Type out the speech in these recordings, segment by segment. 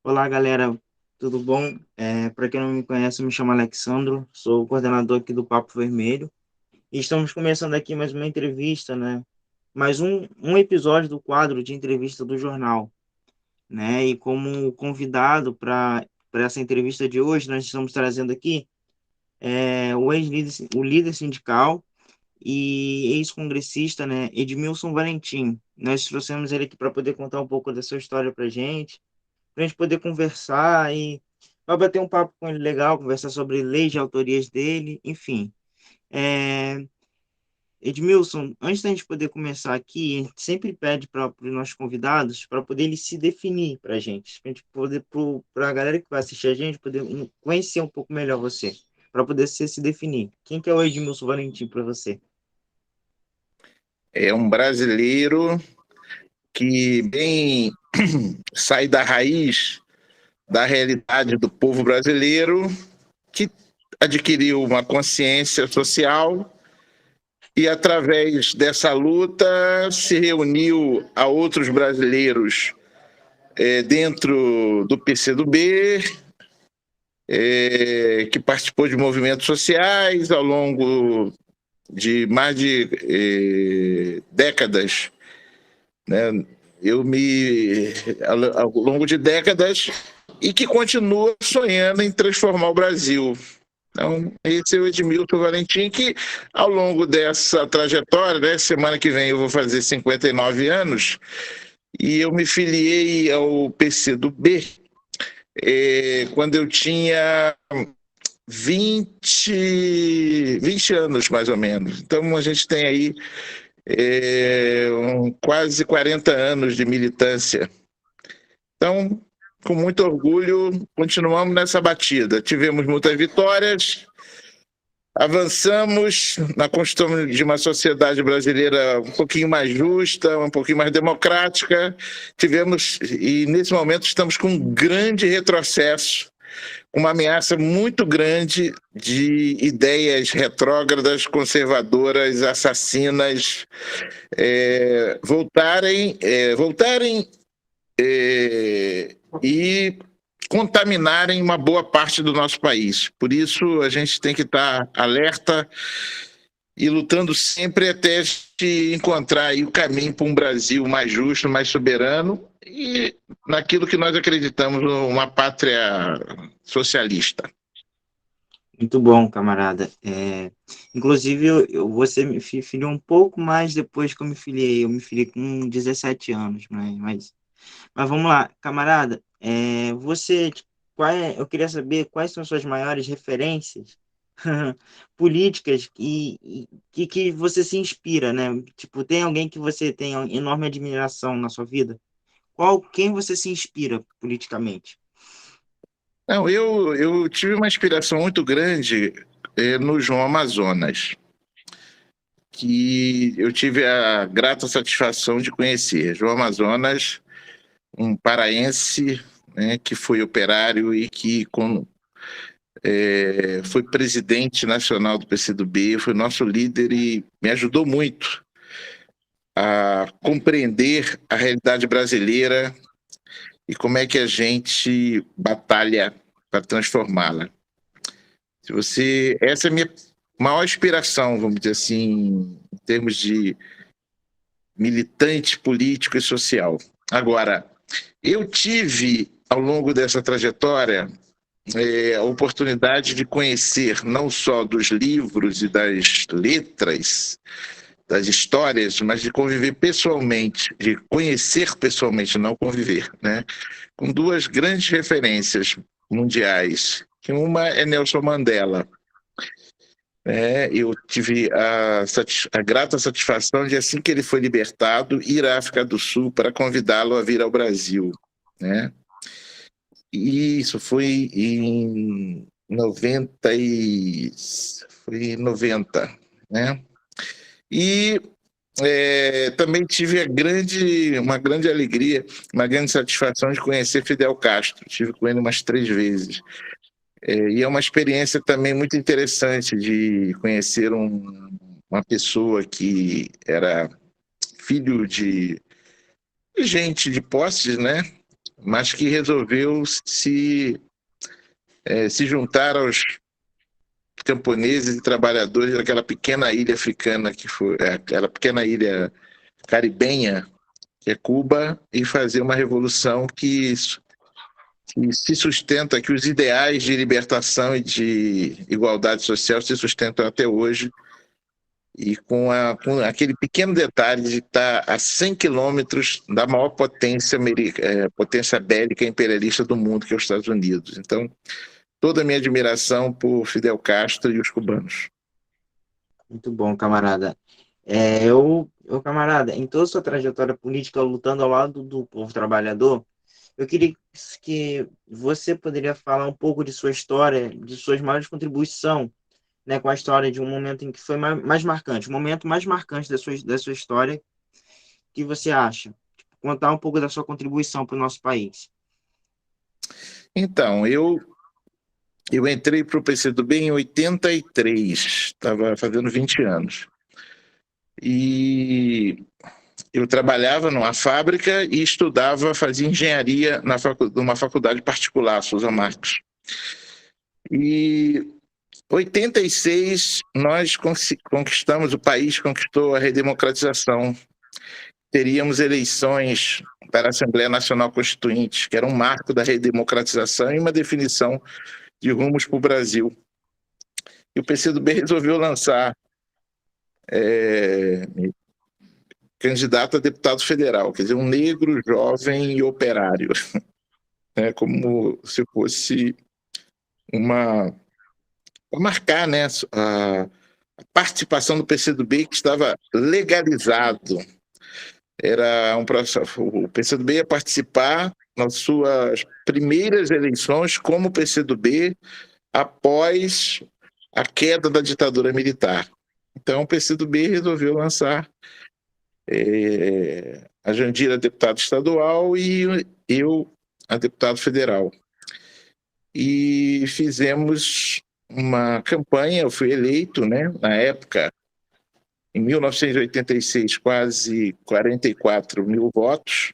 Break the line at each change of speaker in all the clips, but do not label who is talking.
Olá, galera, tudo bom? Para quem não me conhece, eu me chamo Alexandro, sou o coordenador aqui do Papo Vermelho e estamos começando aqui mais uma entrevista, né? Mais um episódio do quadro de entrevista do jornal, né? E como convidado para essa entrevista de hoje, nós estamos trazendo aqui o ex-líder, o líder sindical e ex-congressista, né? Edmilson Valentim. Nós trouxemos ele aqui para poder contar um pouco da sua história para a gente poder conversar e vai bater um papo com ele legal, conversar sobre leis de autorias dele, enfim. É, Edmilson, antes da gente poder começar aqui, a gente sempre pede para os nossos convidados para poder eles se definir para a gente poder, para a galera que vai assistir a gente, poder conhecer um pouco melhor você, para poder você se definir. Quem que é o Edmilson Valentim para você?
É um brasileiro que bem sai da raiz da realidade do povo brasileiro, que adquiriu uma consciência social e, através dessa luta, se reuniu a outros brasileiros dentro do PCdoB, que participou de movimentos sociais ao longo de mais de décadas, né? Ao longo de décadas, e que continua sonhando em transformar o Brasil. Então, esse é o Edmilson Valentim, que ao longo dessa trajetória, né, semana que vem eu vou fazer 59 anos, e eu me filiei ao PCdoB quando eu tinha 20 anos, mais ou menos. Então, a gente tem aí quase 40 anos de militância. Então, com muito orgulho, continuamos nessa batida. Tivemos muitas vitórias, avançamos na construção de uma sociedade brasileira um pouquinho mais justa, um pouquinho mais democrática. E nesse momento estamos com um grande retrocesso, uma ameaça muito grande de ideias retrógradas, conservadoras, assassinas, voltarem e contaminarem uma boa parte do nosso país. Por isso, a gente tem que estar alerta e lutando sempre até a gente encontrar aí o caminho para um Brasil mais justo, mais soberano e naquilo que nós acreditamos, uma pátria socialista.
Muito bom, camarada. Inclusive, você me filiou um pouco mais depois que eu me filiei. Eu me filiei com 17 anos, né? Mas vamos lá, camarada. Eu queria saber quais são suas maiores referências políticas que você se inspira, né? Tipo, tem alguém que você tem enorme admiração na sua vida? Quem você se inspira politicamente?
Não, eu tive uma inspiração muito grande no João Amazonas, que eu tive a grata satisfação de conhecer. João Amazonas, um paraense, né, que foi operário e que foi presidente nacional do PCdoB, foi nosso líder e me ajudou muito a compreender a realidade brasileira e como é que a gente batalha para transformá-la. Essa é a minha maior inspiração, vamos dizer assim, em termos de militante político e social. Agora, eu tive, ao longo dessa trajetória, a oportunidade de conhecer não só dos livros e das letras, das histórias, mas de conviver pessoalmente, de conhecer pessoalmente, não conviver, né? Com duas grandes referências mundiais, que uma é Nelson Mandela. Eu tive a grata satisfação de, assim que ele foi libertado, ir à África do Sul para convidá-lo a vir ao Brasil, né? E isso foi em 90, né? E também tive uma grande alegria, uma grande satisfação de conhecer Fidel Castro. Estive com ele umas 3 vezes. E é uma experiência também muito interessante de conhecer uma pessoa que era filho de gente de posses, né? mas que resolveu se juntar aos camponeses e trabalhadores daquela pequena ilha africana, que foi aquela pequena ilha caribenha, que é Cuba, e fazer uma revolução que se sustenta, que os ideais de libertação e de igualdade social se sustentam até hoje, e com aquele pequeno detalhe de estar a 100 quilômetros da maior potência bélica imperialista do mundo, que é os Estados Unidos. Então, toda a minha admiração por Fidel Castro e os cubanos.
Muito bom, camarada. Camarada, em toda a sua trajetória política lutando ao lado do povo trabalhador, eu queria que você poderia falar um pouco de sua história, de suas maiores contribuições, né, com a história de um momento em que foi mais marcante, o momento mais marcante da sua história, que você acha? Tipo, contar um pouco da sua contribuição para o nosso país.
Então, eu entrei para o PCdoB em 83, estava fazendo 20 anos. E eu trabalhava numa fábrica e estudava, fazia engenharia numa faculdade particular, Souza Marques. E 86, nós conquistamos, o país conquistou a redemocratização. Teríamos eleições para a Assembleia Nacional Constituinte, que era um marco da redemocratização e uma definição de rumos para o Brasil. E o PCdoB resolveu lançar candidato a deputado federal, quer dizer, um negro, jovem e operário, né, como se fosse para marcar, né, a participação do PCdoB, que estava legalizado. Era um processo, o PCdoB ia participar nas suas primeiras eleições como PCdoB após a queda da ditadura militar. Então, o PCdoB resolveu lançar a Jandira, deputado estadual, e eu, a deputado federal. E fizemos uma campanha, eu fui eleito, né, na época, em 1986, quase 44 mil votos.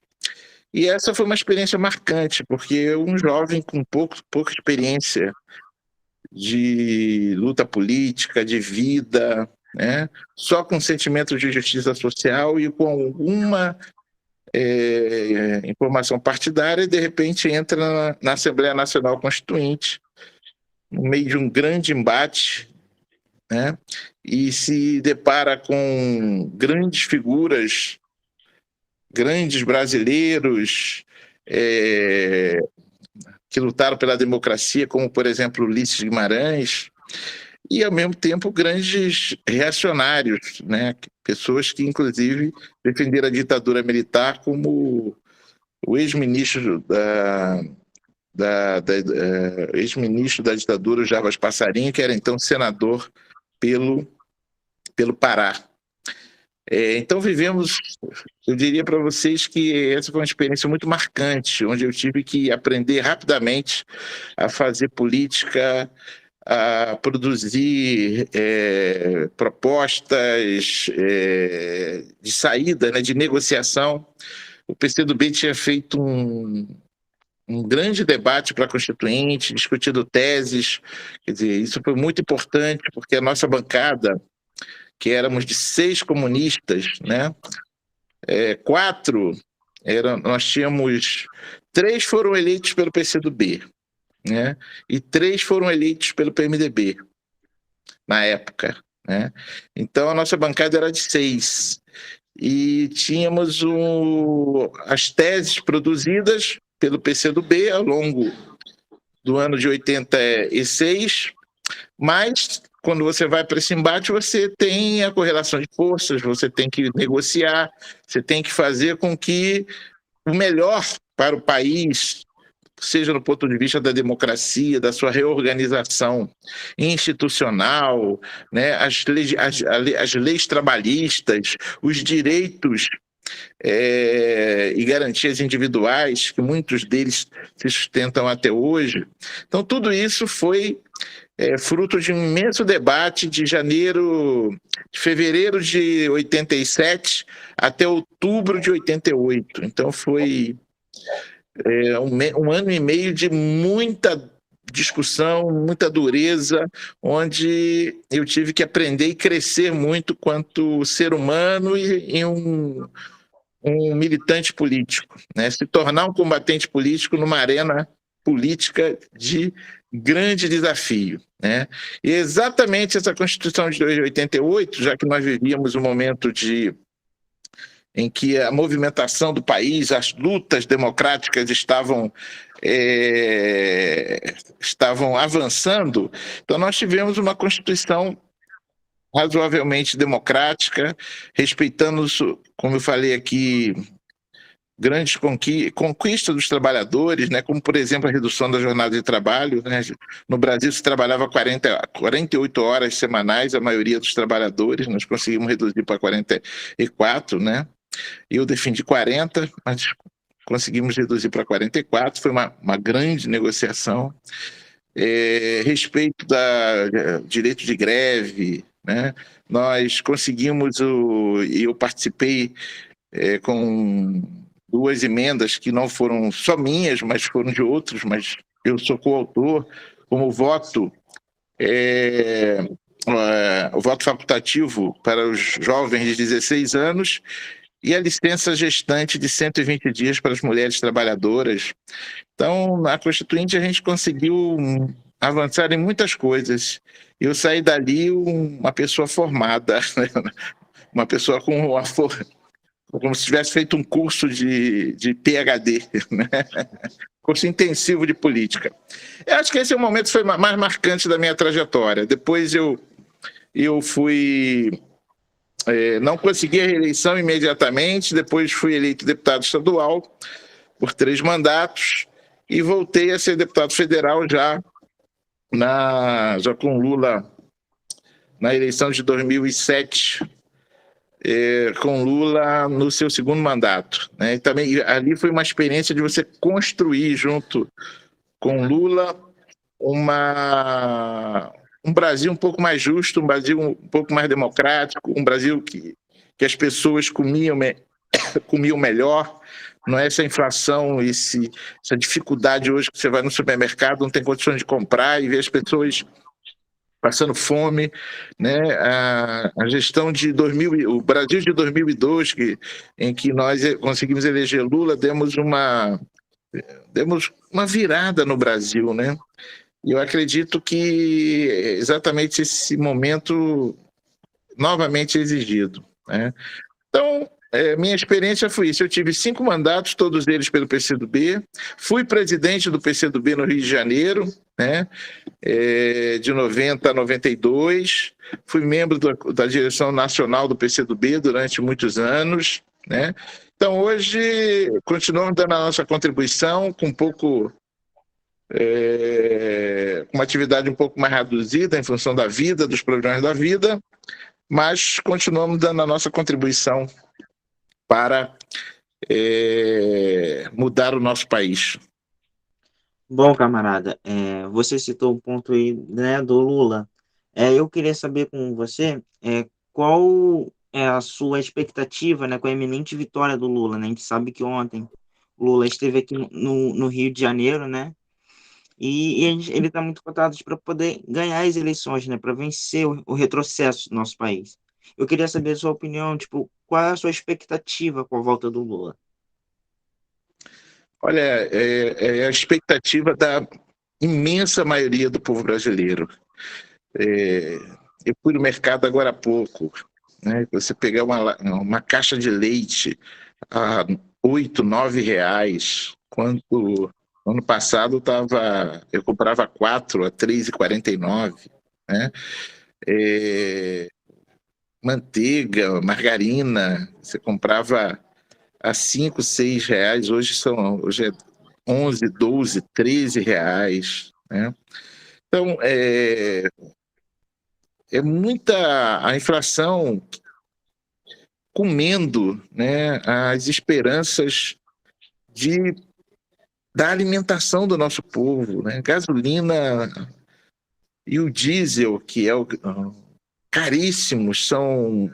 E essa foi uma experiência marcante, porque um jovem com pouca experiência de luta política, de vida, né, só com sentimento de justiça social e com alguma informação partidária, e de repente entra na Assembleia Nacional Constituinte, no meio de um grande embate, né, e se depara com grandes figuras, grandes brasileiros que lutaram pela democracia, como, por exemplo, Ulisses Guimarães, e, ao mesmo tempo, grandes reacionários, né? Pessoas que, inclusive, defenderam a ditadura militar, como o ex-ministro ex-ministro da ditadura, Jarbas Passarinho, que era então senador pelo Pará. Então vivemos, eu diria para vocês que essa foi uma experiência muito marcante, onde eu tive que aprender rapidamente a fazer política, a produzir propostas de saída, né, de negociação. O PCdoB tinha feito um grande debate para a Constituinte, discutido teses, quer dizer, isso foi muito importante, porque a nossa bancada, que éramos de 6 comunistas, né, 4 nós tínhamos 3 foram eleitos pelo PCdoB, né, e 3 foram eleitos pelo PMDB na época, né? Então a nossa bancada era de 6 e tínhamos as teses produzidas pelo PCdoB ao longo do ano de 86, mas quando você vai para esse embate, você tem a correlação de forças, você tem que negociar, você tem que fazer com que o melhor para o país, seja no ponto de vista da democracia, da sua reorganização institucional, né, as leis trabalhistas, os direitos e garantias individuais, que muitos deles se sustentam até hoje. Então, tudo isso foi fruto de um imenso debate de fevereiro de 87 até outubro de 88. Então, foi um ano e meio de muita discussão, muita dureza, onde eu tive que aprender e crescer muito quanto ser humano e um militante político, né? Se tornar um combatente político numa arena política de grande desafio, né? E exatamente essa Constituição de 88, já que nós vivíamos um momento em que a movimentação do país, as lutas democráticas estavam avançando, então nós tivemos uma Constituição razoavelmente democrática, respeitando, como eu falei aqui, grandes conquistas dos trabalhadores, né, como, por exemplo, a redução da jornada de trabalho. Né? No Brasil se trabalhava 48 horas semanais, a maioria dos trabalhadores, nós conseguimos reduzir para 44, né? Eu defendi 40, mas conseguimos reduzir para 44, foi uma grande negociação. Respeito da direito de greve, né? Nós conseguimos, e eu participei com 2 emendas que não foram só minhas, mas foram de outros, mas eu sou coautor, como o voto facultativo para os jovens de 16 anos e a licença gestante de 120 dias para as mulheres trabalhadoras. Então, na Constituinte, a gente conseguiu avançar em muitas coisas. Eu saí dali uma pessoa formada, né? Uma pessoa como se tivesse feito um curso de PhD, né? Curso intensivo de política. Eu acho que esse é o momento que foi mais marcante da minha trajetória. Depois eu fui... não consegui a reeleição imediatamente, depois fui eleito deputado estadual por 3 mandatos e voltei a ser deputado federal já com Lula na eleição de 2007, com Lula no seu 2º mandato. Né? E também ali foi uma experiência de você construir junto com Lula um Brasil um pouco mais justo, um Brasil um pouco mais democrático, um Brasil que as pessoas comiam melhor, não é essa inflação, essa dificuldade hoje que você vai no supermercado, não tem condições de comprar e vê as pessoas passando fome, né? A gestão de o Brasil de 2002, em que nós conseguimos eleger Lula, demos uma virada no Brasil, né? E eu acredito que exatamente esse momento novamente é exigido, né? Então, minha experiência foi isso. Eu tive 5 mandatos, todos eles pelo PCdoB. Fui presidente do PCdoB no Rio de Janeiro, né? De 90 a 92. Fui membro da direção nacional do PCdoB durante muitos anos, né? Então, hoje, continuamos dando a nossa contribuição com uma atividade um pouco mais reduzida em função da vida, dos problemas da vida, mas continuamos dando a nossa contribuição para mudar o nosso país.
Bom, camarada, você citou o ponto aí, né, do Lula. Eu queria saber com você qual é a sua expectativa, né, com a iminente vitória do Lula, né? A gente sabe que ontem o Lula esteve aqui no Rio de Janeiro, né? E ele está muito cotado para poder ganhar as eleições, né? Para vencer o retrocesso do nosso país. Eu queria saber a sua opinião, tipo, qual é a sua expectativa com a volta do Lula?
Olha, é a expectativa da imensa maioria do povo brasileiro. Eu fui no mercado agora há pouco, né? Você pegar uma caixa de leite a R$8, R$9, quanto ano passado eu comprava 4 a R$3,49, né? Manteiga, margarina, você comprava a R$5, R$6, hoje é 11, 12, R$13, né? Então, muita a inflação comendo, né, as esperanças da alimentação do nosso povo, né? Gasolina e o diesel, que caríssimos, são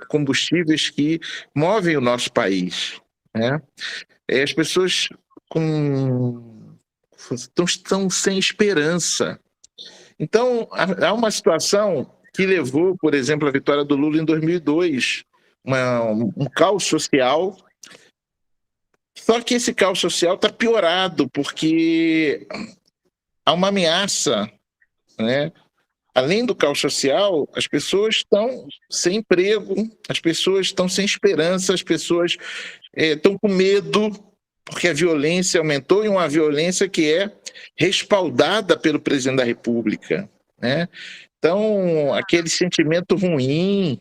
combustíveis que movem o nosso país, né? As pessoas estão sem esperança. Então, há uma situação que levou, por exemplo, à vitória do Lula em 2002, um caos social. Só que esse caos social está piorado, porque há uma ameaça, né? Além do caos social, as pessoas estão sem emprego, as pessoas estão sem esperança, as pessoas estão com medo, porque a violência aumentou, e uma violência que é respaldada pelo presidente da República, né? Então, aquele sentimento ruim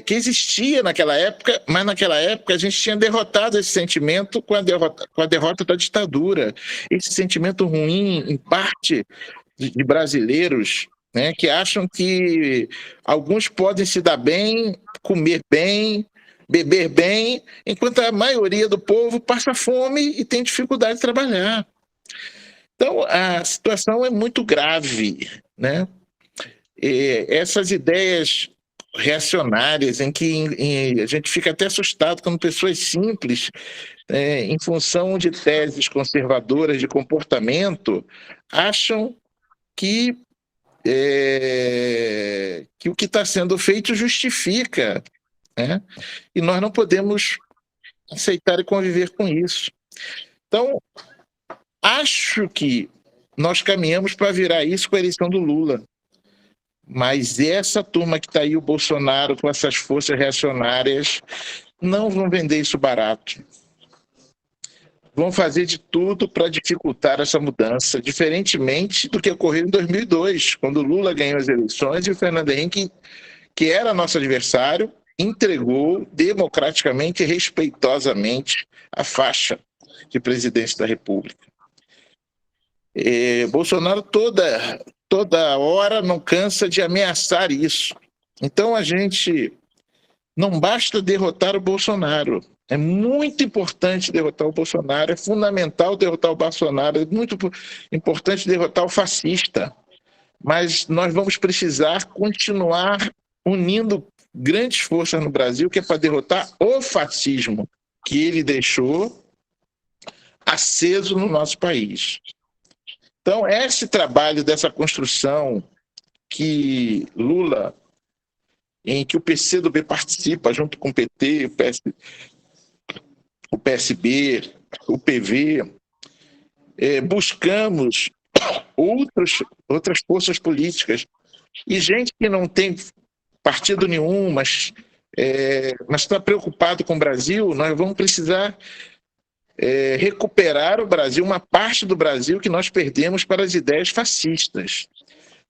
que existia naquela época, mas naquela época a gente tinha derrotado esse sentimento com a derrota da ditadura. Esse sentimento ruim, em parte, de brasileiros, né, que acham que alguns podem se dar bem, comer bem, beber bem, enquanto a maioria do povo passa fome e tem dificuldade de trabalhar. Então, a situação é muito grave, né? Essas ideias reacionárias em que a gente fica até assustado quando pessoas simples, em função de teses conservadoras de comportamento, acham que o que está sendo feito justifica, né? E nós não podemos aceitar e conviver com isso. Então, acho que nós caminhamos para virar isso com a eleição do Lula. Mas essa turma que está aí, o Bolsonaro, com essas forças reacionárias, não vão vender isso barato. Vão fazer de tudo para dificultar essa mudança, diferentemente do que ocorreu em 2002, quando o Lula ganhou as eleições e o Fernando Henrique, que era nosso adversário, entregou democraticamente e respeitosamente a faixa de presidente da República. Bolsonaro toda hora não cansa de ameaçar isso. Então, a gente não basta derrotar o Bolsonaro. É muito importante derrotar o Bolsonaro, é fundamental derrotar o Bolsonaro, é muito importante derrotar o fascista. Mas nós vamos precisar continuar unindo grandes forças no Brasil, que é para derrotar o fascismo que ele deixou aceso no nosso país. Então, esse trabalho dessa construção que Lula, em que o PCdoB participa, junto com o PT, o PSB, o PV, buscamos outras forças políticas e gente que não tem partido nenhum, mas está preocupado com o Brasil. Nós vamos precisar recuperar o Brasil, uma parte do Brasil que nós perdemos para as ideias fascistas.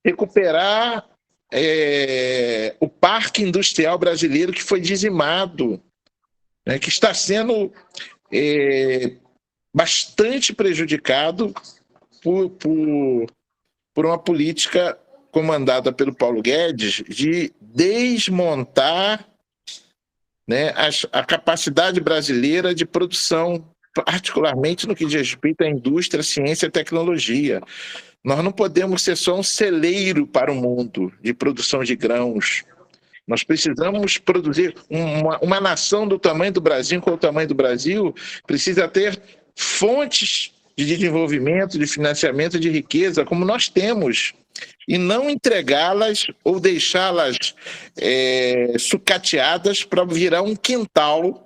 Recuperar o parque industrial brasileiro que foi dizimado, né, que está sendo bastante prejudicado por uma política comandada pelo Paulo Guedes de desmontar, né, a capacidade brasileira de produção, particularmente no que diz respeito à indústria, ciência e tecnologia. Nós não podemos ser só um celeiro para o mundo de produção de grãos. Nós precisamos produzir uma nação do tamanho do Brasil, com o tamanho do Brasil, precisa ter fontes de desenvolvimento, de financiamento de riqueza, como nós temos, e não entregá-las ou deixá-las sucateadas para virar um quintal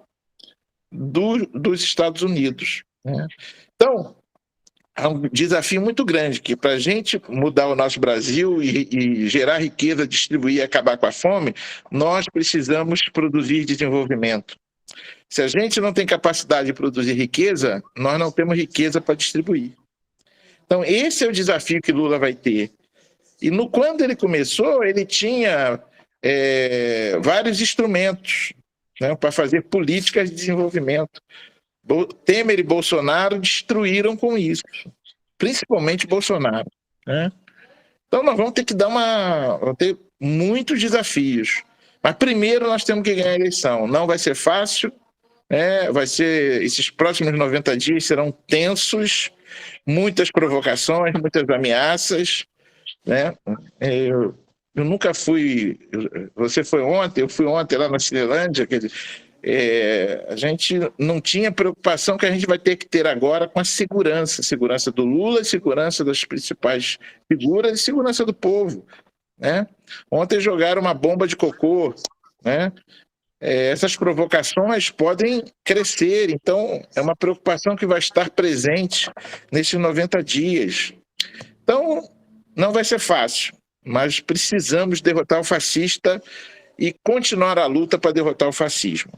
dos Estados Unidos, né? Então, há um desafio muito grande, que para a gente mudar o nosso Brasil e gerar riqueza, distribuir e acabar com a fome, nós precisamos produzir desenvolvimento. Se a gente não tem capacidade de produzir riqueza, nós não temos riqueza para distribuir. Então, esse é o desafio que Lula vai ter. E quando ele começou, ele tinha vários instrumentos, né, para fazer políticas de desenvolvimento. Temer e Bolsonaro destruíram com isso, principalmente Bolsonaro, né? Então nós vamos ter que vamos ter muitos desafios. Mas primeiro nós temos que ganhar a eleição. Não vai ser fácil, né? Esses próximos 90 dias serão tensos, muitas provocações, muitas ameaças, né? Eu nunca fui... Você foi ontem, eu fui ontem lá na Cinelândia, A gente não tinha preocupação que a gente vai ter que ter agora com a segurança do Lula, segurança das principais figuras e segurança do povo, né? Ontem jogaram uma bomba de cocô, né? Essas provocações podem crescer, então é uma preocupação que vai estar presente nesses 90 dias. Então, não vai ser fácil, mas precisamos derrotar o fascista e continuar a luta para derrotar o fascismo.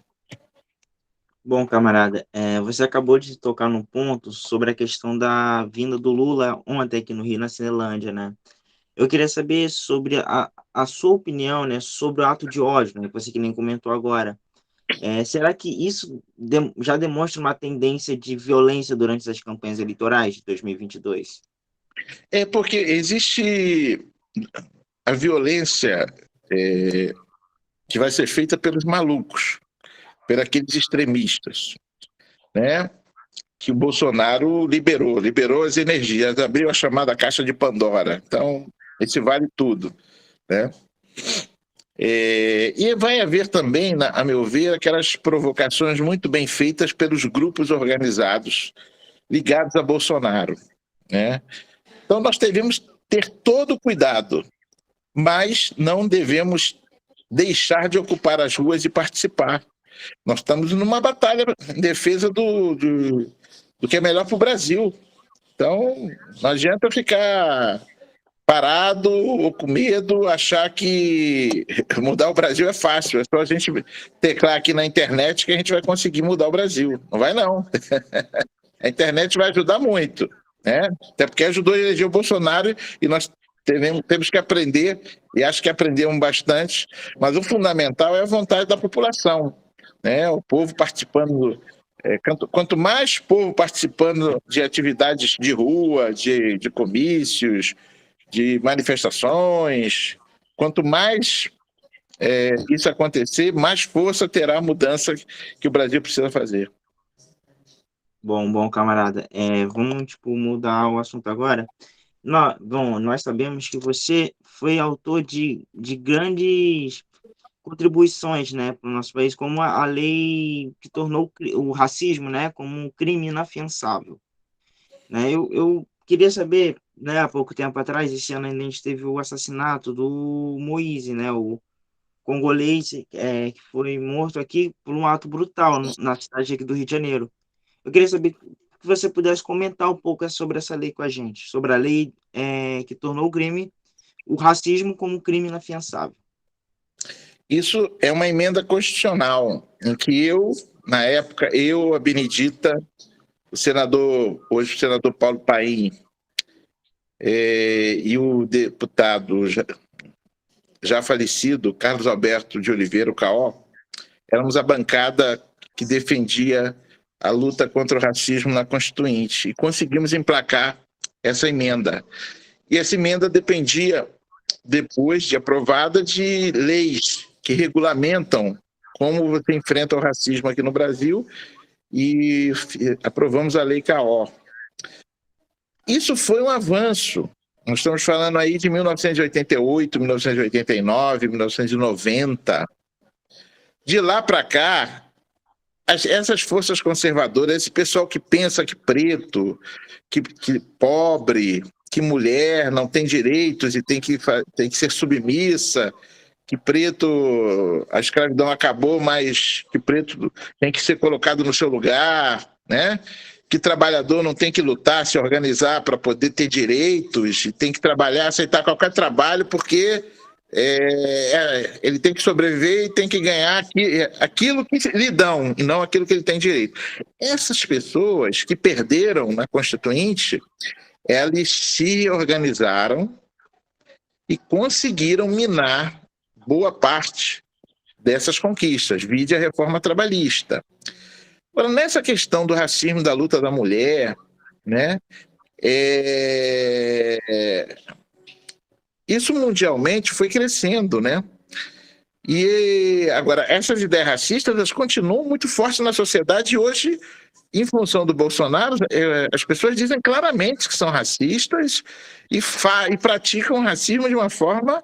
Bom, camarada, você acabou de tocar num ponto sobre a questão da vinda do Lula ontem aqui no Rio, na Cinelândia, né? Eu queria saber sobre a sua opinião, né, sobre o ato de ódio, né, que você que nem comentou agora. Será que isso já demonstra uma tendência de violência durante as campanhas eleitorais de 2022?
Porque existe a violência que vai ser feita pelos malucos, por aqueles extremistas, né? Que o Bolsonaro liberou as energias, abriu a chamada caixa de Pandora. Então, esse vale tudo, né? E vai haver também, a meu ver, aquelas provocações muito bem feitas pelos grupos organizados ligados a Bolsonaro, né? Então, nós devemos ter todo o cuidado, mas não devemos deixar de ocupar as ruas e participar. Nós estamos numa batalha em defesa do que é melhor para o Brasil. Então, não adianta ficar parado ou com medo, achar que mudar o Brasil é fácil. É só a gente teclar aqui na internet que a gente vai conseguir mudar o Brasil. Não vai, não. A internet vai ajudar muito, né? Até porque ajudou a eleger o Bolsonaro e nós temos que aprender, e acho que aprendemos bastante, mas o fundamental é a vontade da população, né? O povo participando. Quanto mais povo participando de atividades de rua, de comícios, de manifestações, quanto mais isso acontecer, mais força terá a mudança que o Brasil precisa fazer.
Bom, camarada, vamos mudar o assunto agora. Nós sabemos que você foi autor de grandes contribuições, né, para o nosso país, como a lei que tornou o racismo, né, como um crime inafiançável, né? Eu queria saber, né, há pouco tempo atrás, esse ano ainda a gente teve o assassinato do Moise, né, o congolês, que foi morto aqui por um ato brutal na cidade aqui do Rio de Janeiro. Eu queria saber que você pudesse comentar um pouco sobre essa lei com a gente, sobre a lei que tornou o racismo como um crime inafiançável.
Isso é uma emenda constitucional, em que na época, a Benedita, hoje o senador Paulo Paim, e o deputado já falecido, Carlos Alberto de Oliveira, o Caó, éramos a bancada que defendia a luta contra o racismo na Constituinte, e conseguimos emplacar essa emenda. E essa emenda dependia, depois de aprovada, de leis que regulamentam como você enfrenta o racismo aqui no Brasil, e aprovamos a Lei CAO. Isso foi um avanço. Nós estamos falando aí de 1988, 1989, 1990. De lá para cá, essas forças conservadoras, esse pessoal que pensa que preto, que pobre, que mulher não tem direitos e tem que ser submissa, que preto, a escravidão acabou, mas que preto tem que ser colocado no seu lugar, né? Que trabalhador não tem que lutar, se organizar para poder ter direitos, e tem que trabalhar, aceitar qualquer trabalho, porque ele tem que sobreviver e tem que ganhar aquilo que lhe dão, e não aquilo que ele tem direito. Essas pessoas que perderam na Constituinte, elas se organizaram e conseguiram minar boa parte dessas conquistas, vide a reforma trabalhista. Agora, nessa questão do racismo, da luta da mulher, né, isso mundialmente foi crescendo, né? E agora, essas ideias racistas, elas continuam muito fortes na sociedade, e hoje, em função do Bolsonaro, as pessoas dizem claramente que são racistas e praticam racismo de uma forma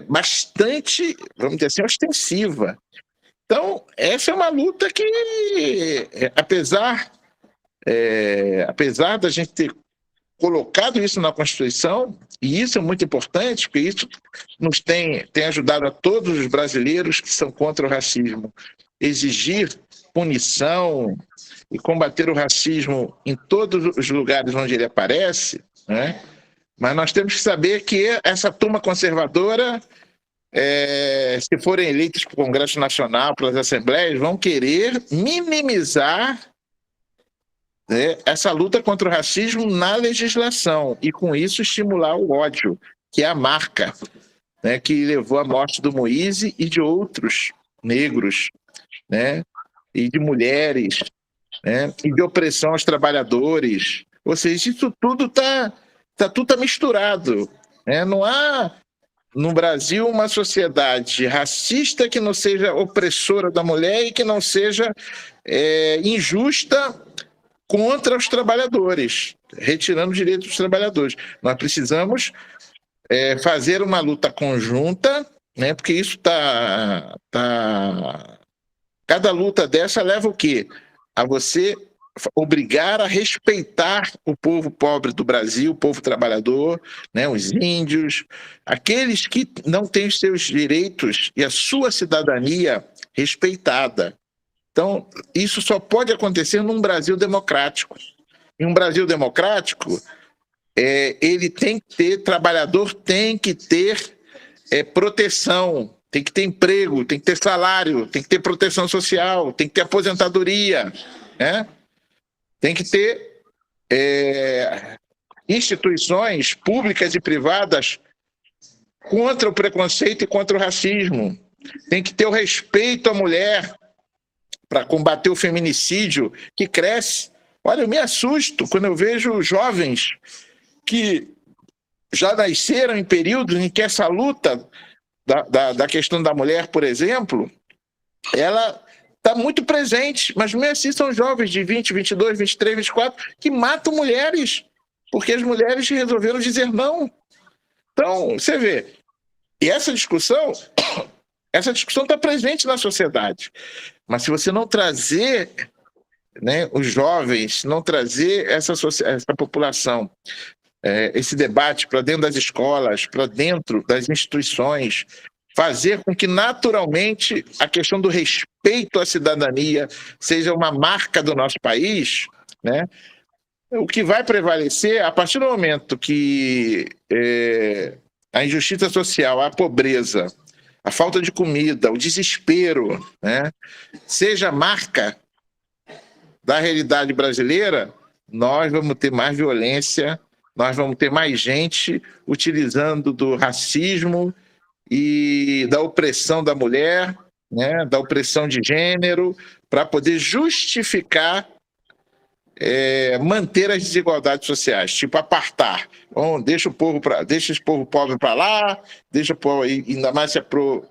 bastante, vamos dizer assim, ostensiva. Então, essa é uma luta que, apesar da gente ter colocado isso na Constituição, e isso é muito importante, porque isso nos tem ajudado a todos os brasileiros que são contra o racismo exigir punição e combater o racismo em todos os lugares onde ele aparece, né? Mas nós temos que saber que essa turma conservadora, se forem eleitos para o Congresso Nacional, pelas assembleias, vão querer minimizar, né, essa luta contra o racismo na legislação e, com isso, estimular o ódio, que é a marca, né, que levou à morte do Moise e de outros negros, né, e de mulheres, né, e de opressão aos trabalhadores. Ou seja, isso tudo tá misturado, né? Não há no Brasil uma sociedade racista que não seja opressora da mulher e que não seja injusta contra os trabalhadores, retirando os direitos dos trabalhadores. Nós precisamos fazer uma luta conjunta, né? Porque isso cada luta dessa leva o quê? A você obrigar a respeitar o povo pobre do Brasil, o povo trabalhador, né, os índios, aqueles que não têm os seus direitos e a sua cidadania respeitada. Então, isso só pode acontecer num Brasil democrático. Em um Brasil democrático, ele tem que ter, trabalhador tem que ter proteção, tem que ter emprego, tem que ter salário, tem que ter proteção social, tem que ter aposentadoria, né? Tem que ter instituições públicas e privadas contra o preconceito e contra o racismo. Tem que ter o respeito à mulher para combater o feminicídio que cresce. Olha, eu me assusto quando eu vejo jovens que já nasceram em períodos em que essa luta da questão da mulher, por exemplo, ela está muito presente, mas mesmo assim são jovens de 20, 22, 23, 24 que matam mulheres, porque as mulheres resolveram dizer não. Então, você vê, e essa discussão está presente na sociedade, mas se você não trazer, né, os jovens, não trazer essa população, esse debate para dentro das escolas, para dentro das instituições, fazer com que naturalmente a questão do respeito à cidadania seja uma marca do nosso país, né? O que vai prevalecer a partir do momento que a injustiça social, a pobreza, a falta de comida, o desespero, né, seja marca da realidade brasileira, nós vamos ter mais violência, nós vamos ter mais gente utilizando do racismo e da opressão da mulher, né, da opressão de gênero, para poder justificar manter as desigualdades sociais, tipo apartar. Bom, deixa esse povo pobre para lá, ainda mais se é pro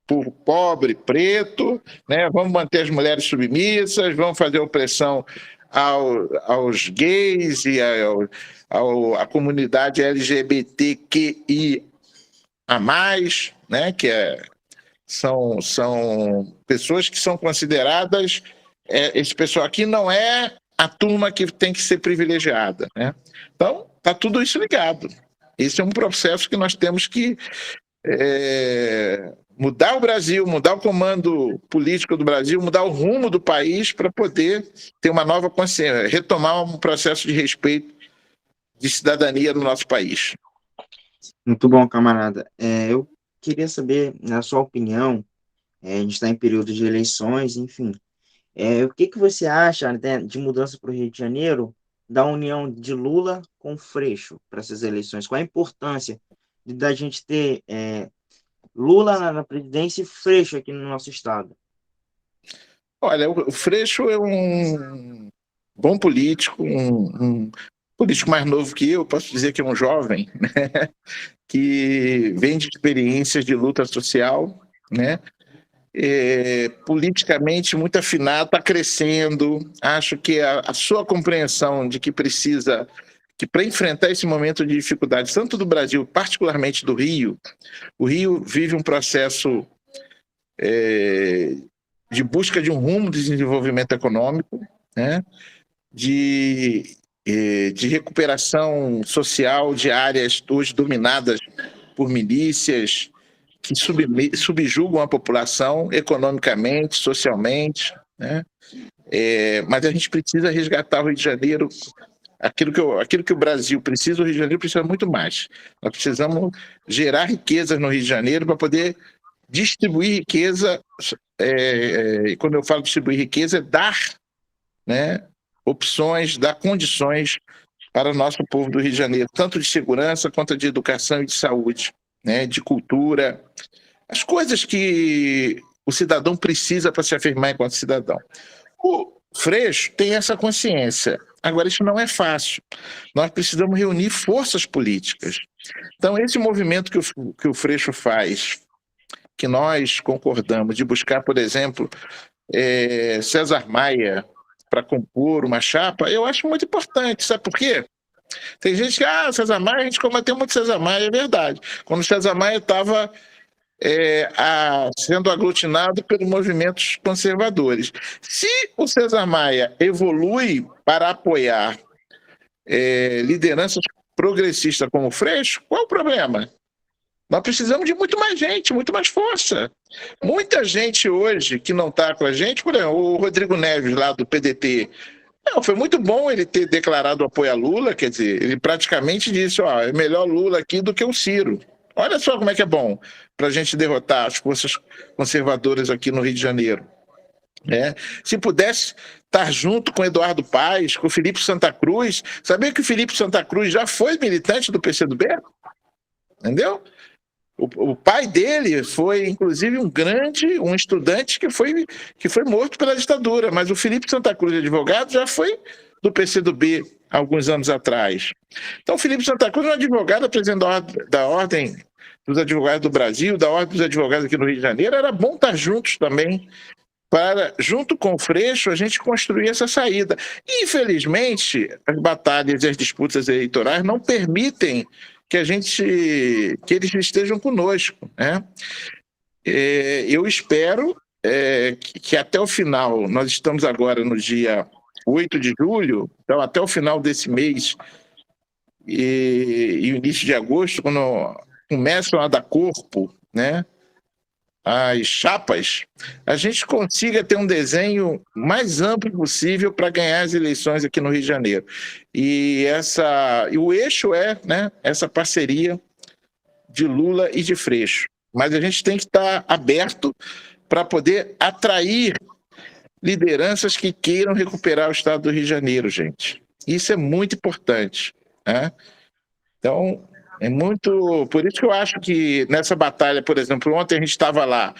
povo pobre, preto, né? Vamos manter as mulheres submissas, vamos fazer opressão aos gays e à comunidade LGBTQI a mais, né? Que são pessoas que são consideradas, esse pessoal aqui não é a turma que tem que ser privilegiada, né? Então, está tudo isso ligado. Esse é um processo que nós temos que mudar o Brasil, mudar o comando político do Brasil, mudar o rumo do país para poder ter uma nova consciência, retomar um processo de respeito, de cidadania no nosso país.
Muito bom, camarada. Eu queria saber, na sua opinião, a gente está em período de eleições, enfim, o que você acha, né, de mudança para o Rio de Janeiro, da união de Lula com Freixo para essas eleições? Qual a importância da gente ter Lula na presidência e Freixo aqui no nosso estado?
Olha, o Freixo é um bom político, um político mais novo que eu, posso dizer que é um jovem, né, que vem de experiências de luta social, né, politicamente muito afinado, está crescendo. Acho que a sua compreensão de que precisa, que para enfrentar esse momento de dificuldade, tanto do Brasil, particularmente do Rio, o Rio vive um processo de busca de um rumo de desenvolvimento econômico, né? de recuperação social de áreas hoje dominadas por milícias que subjugam a população economicamente, socialmente, né? Mas a gente precisa resgatar o Rio de Janeiro. Aquilo que o Brasil precisa, o Rio de Janeiro precisa muito mais. Nós precisamos gerar riquezas no Rio de Janeiro para poder distribuir riqueza. E quando eu falo distribuir riqueza, é dar, né, opções, dar condições para o nosso povo do Rio de Janeiro, tanto de segurança quanto de educação e de saúde, né, de cultura, as coisas que o cidadão precisa para se afirmar enquanto cidadão. O Freixo tem essa consciência. Agora, isso não é fácil. Nós precisamos reunir forças políticas. Então, esse movimento que o Freixo faz, que nós concordamos, de buscar, por exemplo, César Maia para compor uma chapa, eu acho muito importante. Sabe por quê? Tem gente que, César Maia, a gente combateu muito César Maia, é verdade. Quando César Maia estava sendo aglutinado pelos movimentos conservadores. Se o César Maia evolui para apoiar lideranças progressistas como o Freixo, qual é o problema? Nós precisamos de muito mais gente, muito mais força. Muita gente hoje que não está com a gente, por exemplo, o Rodrigo Neves, lá do PDT, foi muito bom ele ter declarado apoio a Lula, quer dizer, ele praticamente disse, é melhor Lula aqui do que o Ciro. Olha só como é que é bom para a gente derrotar as forças conservadoras aqui no Rio de Janeiro. Se pudesse estar junto com Eduardo Paes, com o Felipe Santa Cruz, sabia que o Felipe Santa Cruz já foi militante do PCdoB? Entendeu? O pai dele foi, inclusive, um estudante que foi morto pela ditadura, mas o Felipe Santa Cruz, advogado, já foi do PCdoB há alguns anos atrás. Então, o Felipe Santa Cruz é um advogado, presidente da Ordem dos Advogados do Brasil, da Ordem dos Advogados aqui no Rio de Janeiro. Era bom estar juntos também, para, junto com o Freixo, a gente construir essa saída. Infelizmente, as batalhas e as disputas eleitorais não permitem que eles estejam conosco, né? Eu espero que até o final, nós estamos agora no dia 8 de julho, então até o final desse mês e o início de agosto, quando começam a dar corpo, né, as chapas, a gente consiga ter um desenho mais amplo possível para ganhar as eleições aqui no Rio de Janeiro. E o eixo né, essa parceria de Lula e de Freixo. Mas a gente tem que estar aberto para poder atrair lideranças que queiram recuperar o estado do Rio de Janeiro, gente. Isso é muito importante, né? Então, por isso que eu acho que nessa batalha, por exemplo, ontem a gente estava lá,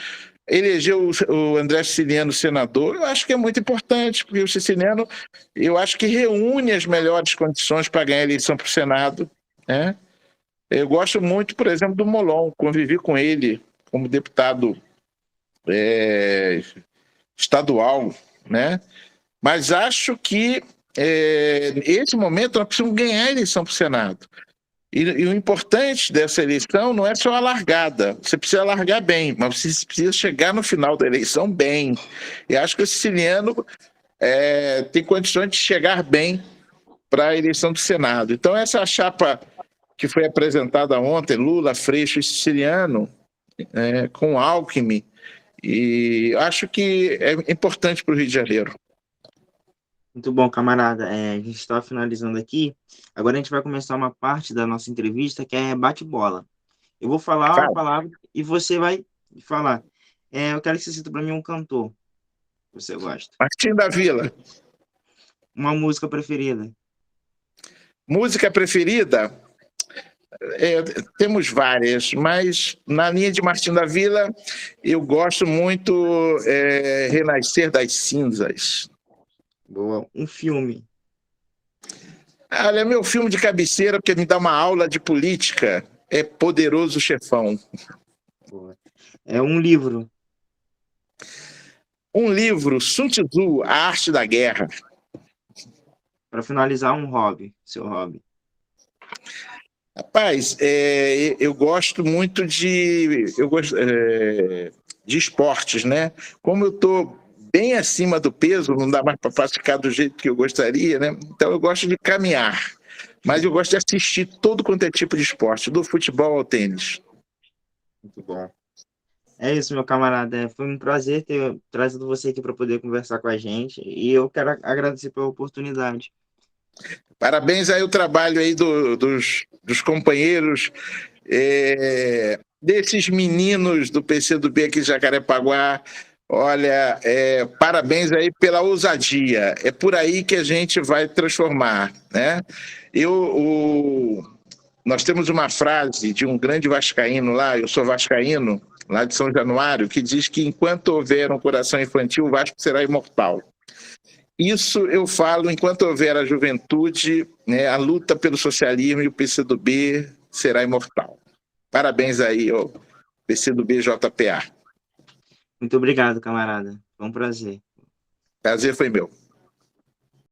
elegeu o André Siciliano senador, eu acho que é muito importante, porque o Siciliano, eu acho que reúne as melhores condições para ganhar a eleição para o Senado, né? Eu gosto muito, por exemplo, do Molon, convivi com ele como deputado estadual, né? Mas acho que nesse momento nós precisamos ganhar a eleição para o Senado. E o importante dessa eleição não é só a largada, você precisa largar bem, mas você precisa chegar no final da eleição bem. E acho que o Siciliano tem condições de chegar bem para a eleição do Senado. Então, essa chapa que foi apresentada ontem, Lula, Freixo e Siciliano, com Alckmin, e acho que é importante para o Rio de Janeiro.
Muito bom, camarada. A gente está finalizando aqui. Agora a gente vai começar uma parte da nossa entrevista que é bate-bola. Eu vou falar uma palavra e você vai falar. Eu quero que você cite para mim um cantor que você gosta.
Martim da Vila.
Uma música preferida.
Música preferida? Temos várias, mas na linha de Martim da Vila, eu gosto muito Renascer das Cinzas.
Boa. Um filme.
Olha, meu filme de cabeceira, porque me dá uma aula de política, é Poderoso Chefão.
Boa. Um livro.
Um livro, Sun Tzu, A Arte da Guerra.
Para finalizar, um hobby, seu hobby.
Rapaz, eu gosto muito de esportes, né? Como eu estou bem acima do peso, não dá mais para praticar do jeito que eu gostaria, né? Então eu gosto de caminhar, mas eu gosto de assistir todo quanto é tipo de esporte, do futebol ao tênis.
Muito bom. É isso, meu camarada. Foi um prazer ter trazido você aqui para poder conversar com a gente. E eu quero agradecer pela oportunidade.
Parabéns aí o trabalho aí dos companheiros, desses meninos do PCdoB aqui de Jacarepaguá. Olha, parabéns aí pela ousadia. É por aí que a gente vai transformar, né? Nós temos uma frase de um grande vascaíno lá, eu sou vascaíno, lá de São Januário, que diz que enquanto houver um coração infantil, o Vasco será imortal. Isso eu falo enquanto houver a juventude, né, a luta pelo socialismo, e o PCdoB será imortal. Parabéns aí ao PCdoB JPA.
Muito obrigado, camarada. Foi um prazer.
Prazer foi meu.